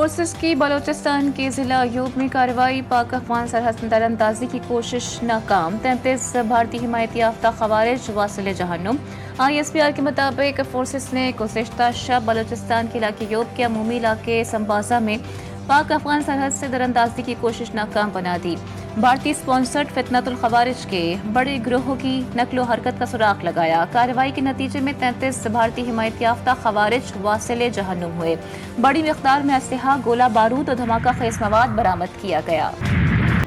Forces की बलोचिस्तान के जिला अयूब में कार्रवाई, पाक अफगान सरहद दरअंदाजी की कोशिश नाकाम। 33 भारतीय हिमायती याफ्ता खवारिज वासिल जहन्नुम। ISPR के मुताबिक फोर्सेस ने गुज़िश्ता शब बलोचिस्तान के इलाके अयूब के अमूमी इलाके संबाजा में पाक अफगान सरहद से दरअंदाजी की कोशिश नाकाम बना दी। भारतीय स्पॉन्सर्ड फितनतुल खवारिज के बड़े गिरोह की नकलो हरकत का सुराग लगाया। कार्रवाई के नतीजे में 33 भारतीय हिमायत याफ्ता खवारिज वासिल जहन्नुम हुए। बड़ी मिकदार में असलहा, गोला बारूद और धमाका खेज मवाद बरामद किया गया।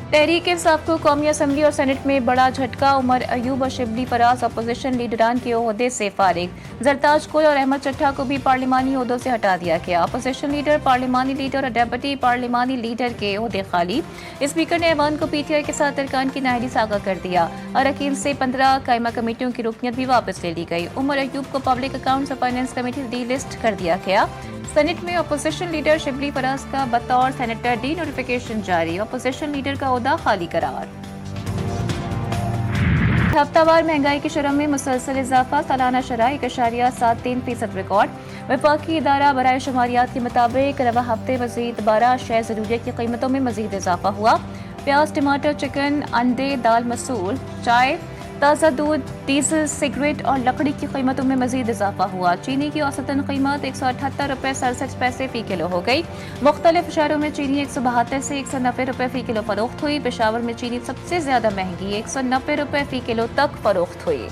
तहरीक इंसाफ को कौमी असम्बली और सेनेट में बड़ा झटका। उमर अयूब और शिबली फराज अपोजिशन लीडरान के ओहदे से फारिग। जरताज कुल और अहमद चट्टा को भी पार्लिमानी ओहदों से हटा दिया गया। अपोजिशन लीडर, पार्लिमानी लीडर और डेप्यूटी पार्लिमानी लीडर के ओहदे खाली। स्पीकर ने ऐवान को PTI के साथ अरकान की नाहली सागा कर दिया। अरकान से 15 कायमा कमेटियों की रुकनियत भी वापस ले ली गई। उमर अयूब को पब्लिक अकाउंट्स और फाइनेंस कमेटी डीलिस्ट कर दिया गया। सेनेट में अपोजिशन लीडर शिबली फराज का बतौर सेनेटर डी नोटिफिकेशन जारी। अपोजिशन लीडर का ओहदा खाली करार। हफ्तावार महंगाई की शरह में मुसलसल इजाफा, सालाना शरह 1.73% रिकॉर्ड। वफाकी इदारा बराए शुमारियात के मुताबिक रवा हफ्ते मजीद 12 अशिया ज़रूरियत की कीमतों में मजीद इजाफा हुआ। प्याज, टमाटर, चिकन, अंडे, दाल, मसूर, चाय, ताज़ा दूध, डीजल, सिगरेट और लकड़ी की कीमतों में मजीद इजाफा हुआ। चीनी की औसतन कीमत 178 रुपये 67 पैसे फी किलो हो गई। मुख्तलिफ शहरों में चीनी 172 से 190 रुपये फी किलो फरोख्त हुई। पेशावर में चीनी सबसे ज्यादा महंगी 190 रुपये फी किलो तक फरोख्त हुई।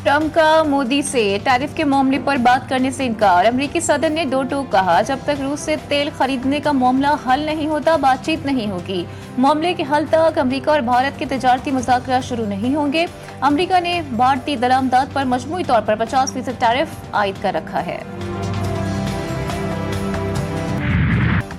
ट्रंप का मोदी से टैरिफ के मामले पर बात करने से इनकार। अमेरिकी सदर ने दो टूक कहा, जब तक रूस से तेल खरीदने का मामला हल नहीं होता बातचीत नहीं होगी। मामले के हल तक अमेरिका और भारत के तजारती मुज़ाकरा शुरू नहीं होंगे। अमेरिका ने भारतीय दरामदात पर मजमूई तौर पर 50% टैरिफ आयद कर रखा है।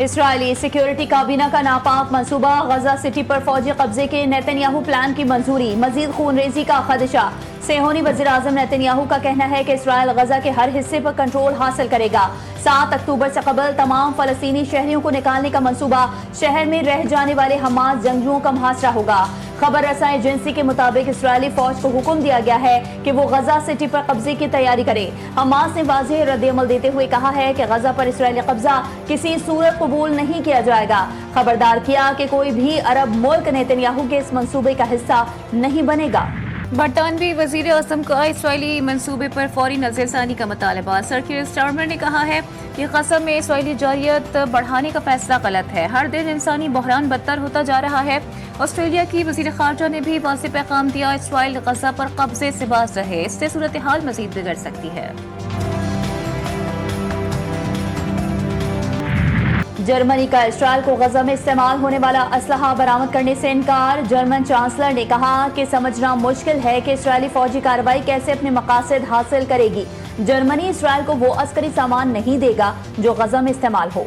इसराइली सिक्योरिटी काबीना का नापाक मंसूबा, गजा सिटी पर फौजी कब्जे के नेतन्याहू प्लान की मंजूरी, मजीद खूनरेजी का खदशा। सेहोनी वज़ीर आज़म नेतन्याहू का कहना है कि इसराइल गजा के हर हिस्से पर कंट्रोल हासिल करेगा। 7 अक्टूबर से कबल तमाम फलस्तीनी शहरियों को निकालने का मंसूबा, शहर में रह जाने वाले हमास जंगजुओं का मुहासरा होगा। खबर रसाई एजेंसी के मुताबिक इसराइली फौज को हुक्म दिया गया है कि वो गजा सिटी पर कब्जे की तैयारी करे। हमास ने वाज़ेह रद्द-ए-अमल देते हुए कहा है कि गजा पर इसराइली कब्जा किसी सूरत कबूल नहीं किया जाएगा। खबरदार किया कि कोई भी अरब मुल्क नेतन्याहू के इस मंसूबे का हिस्सा नहीं बनेगा। बरतानवी वजीर आज़म का इसराइली मंसूबे पर फौरी नज़रसानी का मुतालबा। सर कीर स्टारमर ने कहा है कि गजा में इसराइली जारियत बढ़ाने का फैसला गलत है। हर दिन इंसानी बहरान बदतर होता जा रहा है। ऑस्ट्रेलिया की वजीर खारजा ने भी वाज़ेह पैगाम दिया, इसराइल गजा पर कब्जे से बाज रहे, इससे सूरत हाल मजीद बिगड़ सकती है। जर्मनी का इसराइल को गजा में इस्तेमाल होने वाला असलहा बरामद करने से इनकार। जर्मन चांसलर ने कहा कि समझना मुश्किल है कि इसराइली फौजी कार्रवाई कैसे अपने मकासद हासिल करेगी। जर्मनी इसराइल को वो अस्करी सामान नहीं देगा जो गजा में इस्तेमाल हो।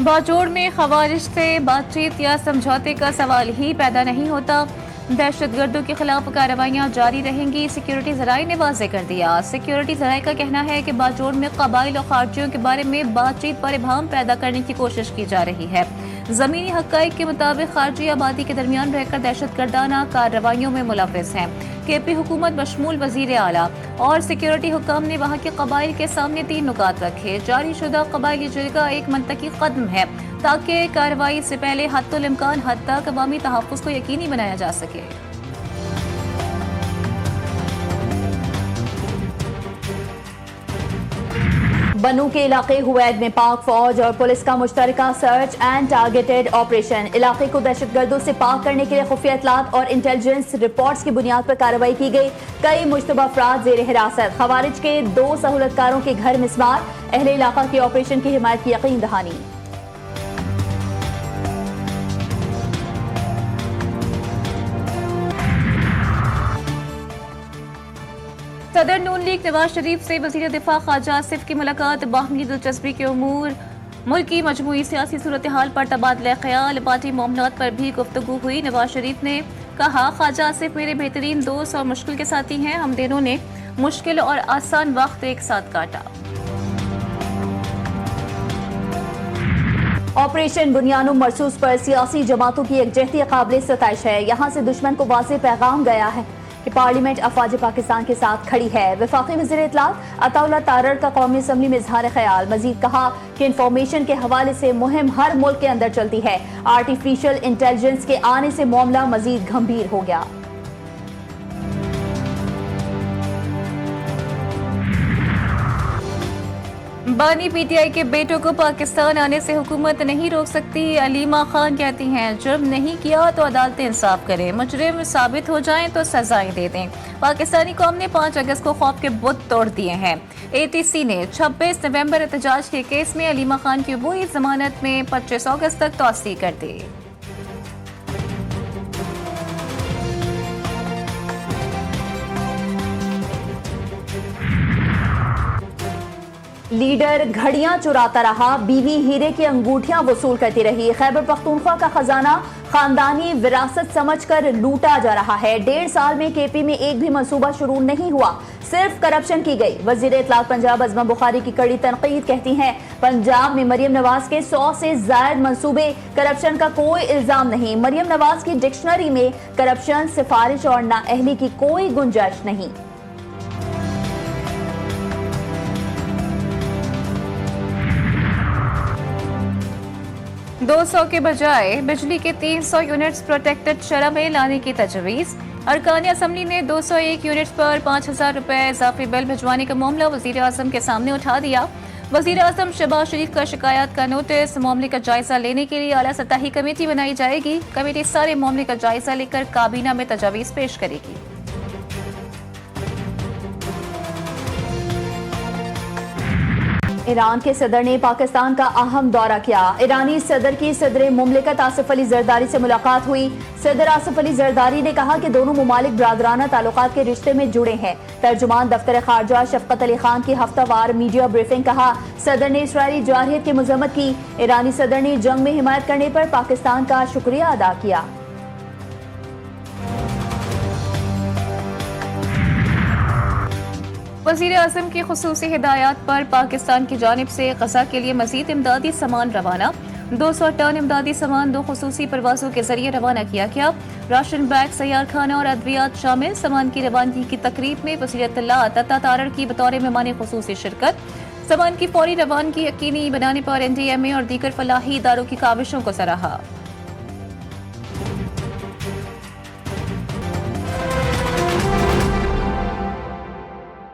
बाजोड़ में खवारिज से बातचीत या समझौते का सवाल ही पैदा नहीं होता। दहशतगर्दों के खिलाफ कार्रवाइयां जारी रहेंगी, सिक्योरिटी जराये ने वाज़ेह कर दिया। सिक्योरिटी जराये का कहना है कि बाजोड़ में कबाइल और खारजियों के बारे में बातचीत पर इबहम पैदा करने की कोशिश की जा रही है। जमीनी हक़ाइक़ के मुताबिक खारजी आबादी के दरमियान रहकर दहशतगर्दाना कार्रवाइयों में मुलव्विस हैं। KP हुकूमत बशमूल वज़ीर आला और सिक्योरिटी हुकाम ने वहाँ के कबाइल के सामने 3 नुकात रखे। जारी शुदा कबाइली जिरगा एक मंतकी कदम है ताकि कार्रवाई से पहले हद्दुल इम्कान हद तक अवामी तहफ़्फ़ुज़ को यकीनी बनाया जा सके। बनू के इलाके हुवैद में पाक फौज और पुलिस का मुश्तरका सर्च एंड टारगेटेड ऑपरेशन। इलाके को दहशतगर्दों से पाक करने के लिए खुफिया इत्तलात और इंटेलिजेंस रिपोर्ट्स की बुनियाद पर कार्रवाई की गई। कई मुश्तबा अफराद ज़ेर हिरासत। खवारिज के 2 सहूलतकारों के घर मिसमार। अहले इलाका की ऑपरेशन की हिमायत की यकीन दहानी। सदर नून लीग नवाज शरीफ से वज़ीर दिफा ख्वाजा आसिफ की मुलाकात। बाहमी दिलचस्पी के उमूर, मुल्क की मजमूई सियासी सूरत हाल पर तबादला ख्याल, पार्टी मामलात पर भी गुफ्तगू हुई। नवाज शरीफ ने कहा, ख्वाजा आसिफ मेरे बेहतरीन दोस्त और मुश्किल के साथी हैं। हम दोनों ने मुश्किल और आसान वक्त एक साथ काटा। ऑपरेशन बुनियानो मरसूस पर सियासी जमातों की यकजहती काबिल सताइश है। यहाँ से दुश्मन को वाज़ेह पैगाम गया है कि पार्लियामेंट अफवाज पाकिस्तान के साथ खड़ी है। वफाकी वज़ीर इत्तलात अताउल्लाह तारड़ का कौमी असम्बली में इजहार ख्याल। मजीद कहा कि इंफॉर्मेशन के हवाले से मुहिम हर मुल्क के अंदर चलती है। आर्टिफिशियल इंटेलिजेंस के आने से मामला मजीद गंभीर हो गया। बानी पीटीआई के बेटों को पाकिस्तान आने से हुकूमत नहीं रोक सकती। अलीमा खान कहती हैं जुर्म नहीं किया तो अदालतें इंसाफ करें, मुजरिम साबित हो जाएं तो सजाएं दे दें। पाकिस्तानी कौम ने 5 अगस्त को खौफ के बुत तोड़ दिए हैं। एटीसी ने 26 नवंबर एहतजाज के केस में अलीमा खान की अबूई जमानत में 25 अगस्त तक तौसी कर दी। लीडर घड़ियां चुराता रहा, बीवी हीरे की अंगूठियां वसूल करती रही। खैबर पख्तूनख्वा का खजाना खानदानी विरासत समझकर लूटा जा रहा है। 1.5 साल में केपी में एक भी मंसूबा शुरू नहीं हुआ, सिर्फ करप्शन की गई। वजीर इत्तलात पंजाब अज़मा बुखारी की कड़ी तनकीद। कहती हैं पंजाब में मरियम नवाज के 100 से जायद मंसूबे, करप्शन का कोई इल्जाम नहीं। मरियम नवाज की डिक्शनरी में करप्शन, सिफारिश और नाअहली की कोई गुंजाइश नहीं। दो 200 के बजाय बिजली के 300 यूनिट्स प्रोटेक्टेड शरह में लाने की तजवीज़। अरकान असम्बली ने 201 यूनिट्स पर 5,000 रुपए इजाफी बिल भिजवाने का मामला वजीर आजम के सामने उठा दिया। वजीर आजम शहबाज शरीफ का शिकायत का नोटिस। मामले का जायजा लेने के लिए आला सतही कमेटी बनाई जाएगी। कमेटी सारे मामले का जायजा लेकर काबीना में तजावीज़ पेश करेगी। ईरान के सदर ने पाकिस्तान का अहम दौरा किया। ईरानी सदर की सदर मुमलिकत आसिफ अली जरदारी से मुलाकात हुई। सदर आसिफ अली जरदारी ने कहा कि दोनों मुमालिक बरादराना ताल्लुकात के रिश्ते में जुड़े हैं। तर्जुमान दफ्तर खारजा शफकत अली खान की हफ्तावार मीडिया ब्रीफिंग। कहा सदर ने इसराइली जारहियत की मजम्मत की। ईरानी सदर ने जंग में हिमायत करने पर पाकिस्तान का शुक्रिया अदा किया। वज़ीर आज़म की खुसूसी हिदायत पर पाकिस्तान की जानिब से गजा के लिए मज़ीद इमदादी सामान रवाना। 200 टन इमदादी सामान 2 खुसूसी परवाजों के जरिए रवाना किया गया। राशन बैग, सैयार खाना और अद्वियात शामिल। सामान की रवानगी की तकरीब में वज़ीर इत्तलात अता तारड़ की बतौर मेहमान खुसूसी शिरकत। सामान की फौरी रवानगी यकीनी बनाने पर NDMA और दीगर फलाही इदारों की काविशों को सराहा।